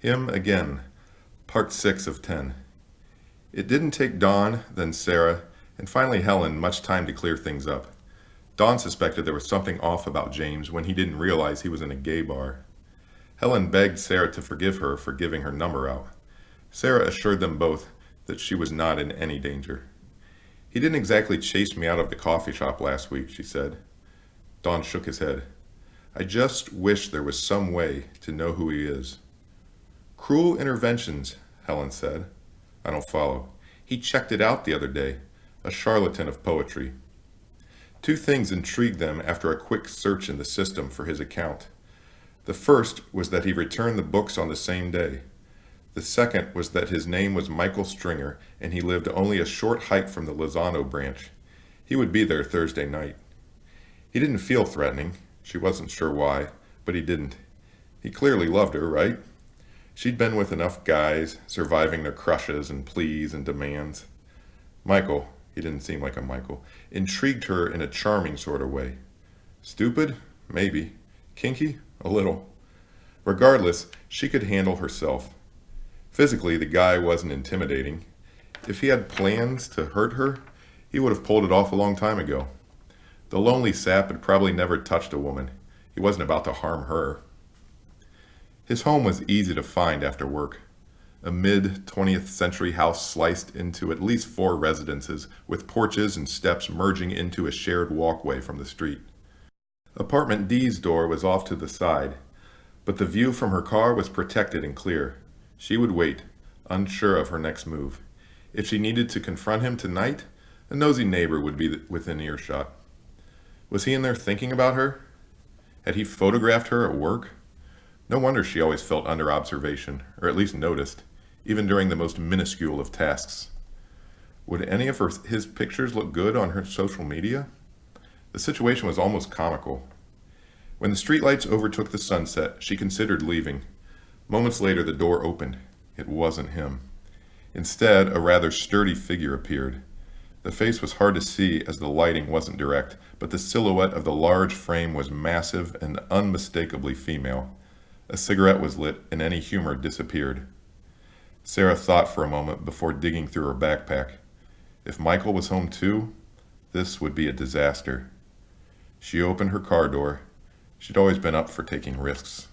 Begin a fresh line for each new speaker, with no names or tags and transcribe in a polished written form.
Him again, part 6 of 10. It didn't take Dawn, then Sarah, and finally Helen much time to clear things up. Dawn suspected there was something off about James when he didn't realize he was in a gay bar. Helen begged Sarah to forgive her for giving her number out. Sarah assured them both that she was not in any danger. He didn't exactly chase me out of the coffee shop last week, she said. Dawn shook his head. I just wish there was some way to know who he is. Cruel interventions, Helen said. I don't follow. He checked it out the other day. A charlatan of poetry. Two things intrigued them after a quick search in the system for his account. The first was that he returned the books on the same day. The second was that his name was Michael Stringer and he lived only a short hike from the Lozano branch. He would be there Thursday night. He didn't feel threatening. She wasn't sure why, but he didn't. He clearly loved her, right? She'd been with enough guys, surviving their crushes and pleas and demands. Michael, he didn't seem like a Michael, intrigued her in a charming sort of way. Stupid? Maybe. Kinky? A little. Regardless, she could handle herself. Physically, the guy wasn't intimidating. If he had plans to hurt her, he would have pulled it off a long time ago. The lonely sap had probably never touched a woman. He wasn't about to harm her. His home was easy to find after work. A mid-20th century house sliced into at least 4 residences, with porches and steps merging into a shared walkway from the street. Apartment D's door was off to the side, but the view from her car was protected and clear. She would wait, unsure of her next move. If she needed to confront him tonight, a nosy neighbor would be within earshot. Was he in there thinking about her? Had he photographed her at work? No wonder she always felt under observation, or at least noticed, even during the most minuscule of tasks. Would any of his pictures look good on her social media? The situation was almost comical. When the streetlights overtook the sunset, she considered leaving. Moments later, the door opened. It wasn't him. Instead, a rather sturdy figure appeared. The face was hard to see as the lighting wasn't direct, but the silhouette of the large frame was massive and unmistakably female. A cigarette was lit, and any humor disappeared. Sarah thought for a moment before digging through her backpack. If Michael was home too, this would be a disaster. She opened her car door. She'd always been up for taking risks.